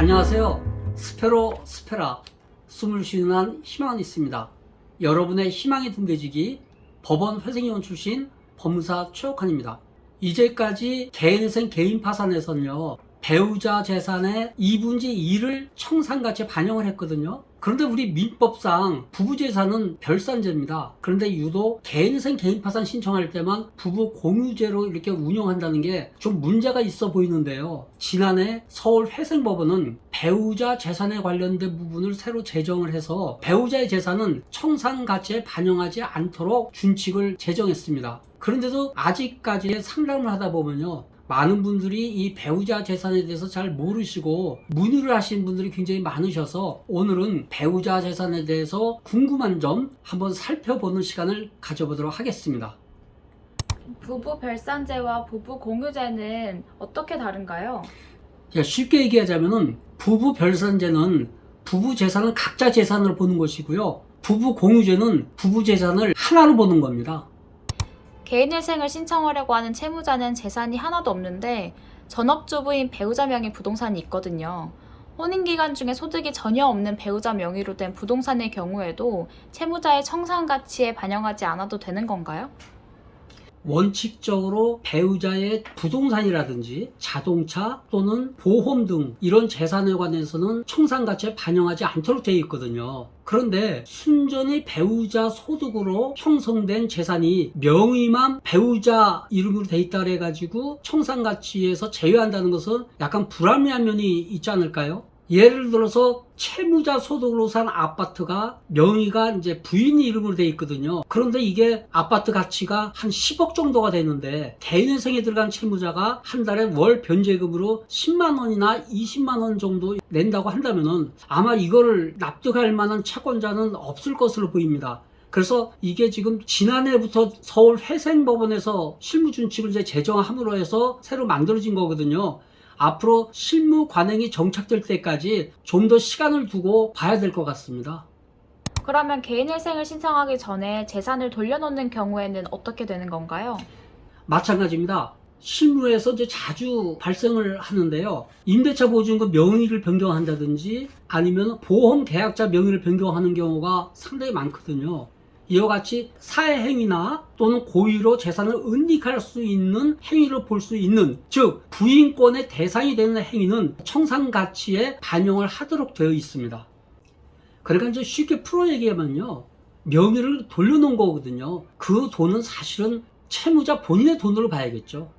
안녕하세요. 스페로 스페라 숨을 쉬는 한 희망은 있습니다. 여러분의 희망이 든대지기 법원 회생위원 출신 법무사 최옥환입니다. 이제까지 개인회생 개인 파산에서는요, 배우자 재산의 2분의 2를 청산가치에 반영을 했거든요. 그런데 우리 민법상 부부재산은 별산제입니다. 그런데 유독 개인회생 개인파산 신청할 때만 부부 공유제로 이렇게 운영한다는 게 좀 문제가 있어 보이는데요. 지난해 서울회생법원은 배우자 재산에 관련된 부분을 새로 제정을 해서 배우자의 재산은 청산가치에 반영하지 않도록 준칙을 제정했습니다. 그런데도 아직까지 상담을 하다 보면요, 많은 분들이 이 배우자 재산에 대해서 잘 모르시고 문의를 하신 분들이 굉장히 많으셔서 오늘은 배우자 재산에 대해서 궁금한 점 한번 살펴보는 시간을 가져보도록 하겠습니다. 부부 별산제와 부부 공유제는 어떻게 다른가요? 쉽게 얘기하자면 부부 별산제는 부부 재산을 각자 재산으로 보는 것이고요, 부부 공유제는 부부 재산을 하나로 보는 겁니다. 개인회생을 신청하려고 하는 채무자는 재산이 하나도 없는데 전업주부인 배우자 명의 부동산이 있거든요. 혼인기간 중에 소득이 전혀 없는 배우자 명의로 된 부동산의 경우에도 채무자의 청산가치에 반영하지 않아도 되는 건가요? 원칙적으로 배우자의 부동산이라든지 자동차 또는 보험 등 이런 재산에 관해서는 청산가치에 반영하지 않도록 되어 있거든요. 그런데 순전히 배우자 소득으로 형성된 재산이 명의만 배우자 이름으로 돼 있다 그래가지고 청산가치에서 제외한다는 것은 약간 불합리한 면이 있지 않을까요? 예를 들어서 채무자 소득으로 산 아파트가 명의가 이제 부인 이름으로 돼 있거든요. 그런데 이게 아파트 가치가 한 10억 정도가 되는데 개인회생에 들어간 채무자가 한 달에 월 변제금으로 10만 원이나 20만 원 정도 낸다고 한다면은 아마 이거를 납득할 만한 채권자는 없을 것으로 보입니다. 그래서 이게 지금 지난해부터 서울회생법원에서 실무준칙을 이제 제정함으로 해서 새로 만들어진 거거든요. 앞으로 실무 관행이 정착될 때까지 좀 더 시간을 두고 봐야 될 것 같습니다. 그러면 개인회생을 신청하기 전에 재산을 돌려놓는 경우에는 어떻게 되는 건가요? 마찬가지입니다. 실무에서 이제 자주 발생을 하는데요. 임대차 보증금 명의를 변경한다든지 아니면 보험 계약자 명의를 변경하는 경우가 상당히 많거든요. 이와 같이 사회행위나 또는 고의로 재산을 은닉할 수 있는 행위를 볼 수 있는, 즉 부인권의 대상이 되는 행위는 청산가치에 반영을 하도록 되어 있습니다. 그러니까 이제 쉽게 풀어 얘기하면요, 명의를 돌려놓은 거거든요. 그 돈은 사실은 채무자 본인의 돈으로 봐야겠죠.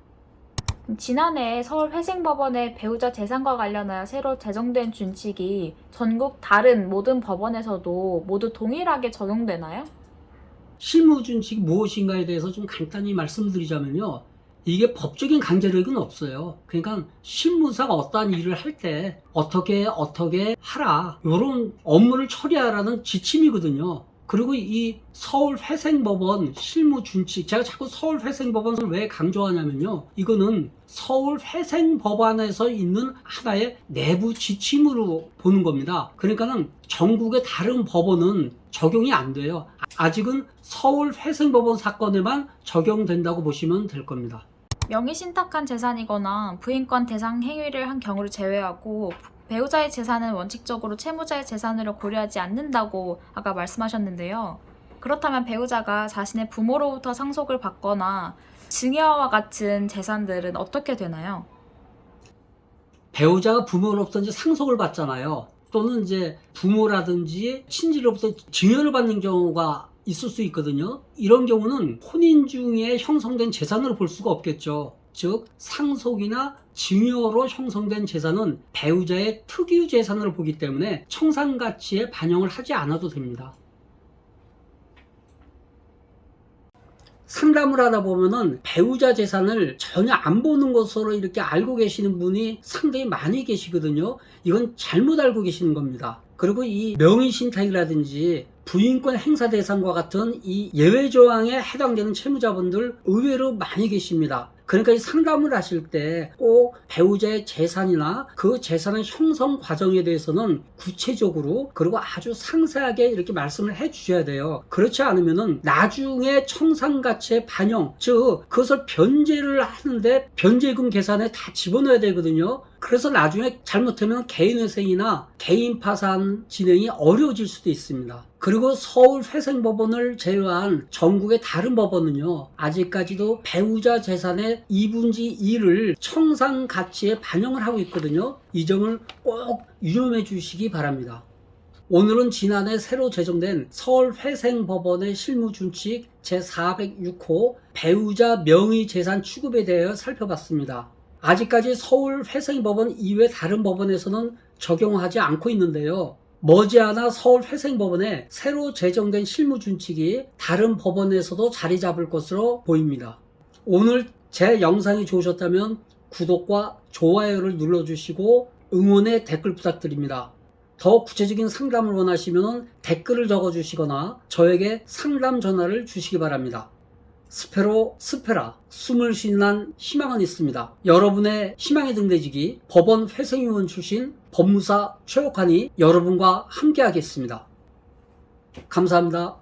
지난해 서울회생법원의 배우자 재산과 관련하여 새로 제정된 준칙이 전국 다른 모든 법원에서도 모두 동일하게 적용되나요? 실무준칙이 무엇인가에 대해서 좀 간단히 말씀드리자면요, 이게 법적인 강제력은 없어요. 그러니까 실무사가 어떠한 일을 할 때 어떻게 하라, 이런 업무를 처리하라는 지침이거든요. 그리고 이 서울회생법원 실무준칙, 제가 자꾸 서울회생법원을 왜 강조하냐면요, 이거는 서울회생법원에서 있는 하나의 내부 지침으로 보는 겁니다. 그러니까는 전국의 다른 법원은 적용이 안 돼요. 아직은 서울회생법원 사건에만 적용된다고 보시면 될 겁니다. 명의신탁한 재산이거나 부인권 대상 행위를 한 경우를 제외하고 배우자의 재산은 원칙적으로 채무자의 재산으로 고려하지 않는다고 아까 말씀하셨는데요. 그렇다면 배우자가 자신의 부모로부터 상속을 받거나 증여와 같은 재산들은 어떻게 되나요? 배우자가 부모로부터 이제 상속을 받잖아요. 또는 이제 부모라든지 친지로부터 증여를 받는 경우가 있을 수 있거든요. 이런 경우는 혼인 중에 형성된 재산으로 볼 수가 없겠죠. 즉 상속이나 증여로 형성된 재산은 배우자의 특유 재산으로 보기 때문에 청산가치에 반영을 하지 않아도 됩니다. 상담을 하다 보면은 배우자 재산을 전혀 안 보는 것으로 이렇게 알고 계시는 분이 상당히 많이 계시거든요. 이건 잘못 알고 계시는 겁니다. 그리고 이 명의신탁이라든지 부인권 행사 대상과 같은 이 예외 조항에 해당되는 채무자분들 의외로 많이 계십니다. 그러니까 이 상담을 하실 때 꼭 배우자의 재산이나 그 재산의 형성 과정에 대해서는 구체적으로 그리고 아주 상세하게 이렇게 말씀을 해 주셔야 돼요. 그렇지 않으면은 나중에 청산가치의 반영, 즉 그것을 변제를 하는데 변제금 계산에 다 집어넣어야 되거든요. 그래서 나중에 잘못하면 개인회생이나 개인 파산 진행이 어려워질 수도 있습니다. 그리고 서울회생법원을 제외한 전국의 다른 법원은요, 아직까지도 배우자 재산의 2분의 1을 청산 가치에 반영을 하고 있거든요. 이 점을 꼭 유념해 주시기 바랍니다. 오늘은 지난해 새로 제정된 서울회생법원의 실무준칙 제406호 배우자 명의재산 취급에 대해 살펴봤습니다. 아직까지 서울회생법원 이외 다른 법원에서는 적용하지 않고 있는데요. 머지않아 서울회생법원에 새로 제정된 실무준칙이 다른 법원에서도 자리 잡을 것으로 보입니다. 오늘 제 영상이 좋으셨다면 구독과 좋아요를 눌러주시고 응원의 댓글 부탁드립니다. 더 구체적인 상담을 원하시면 댓글을 적어주시거나 저에게 상담 전화를 주시기 바랍니다. 스페로 스페라, 숨을 쉬는 희망은 있습니다. 여러분의 희망의 등대지기 법원 회생위원 출신 법무사 최옥환이 여러분과 함께 하겠습니다. 감사합니다.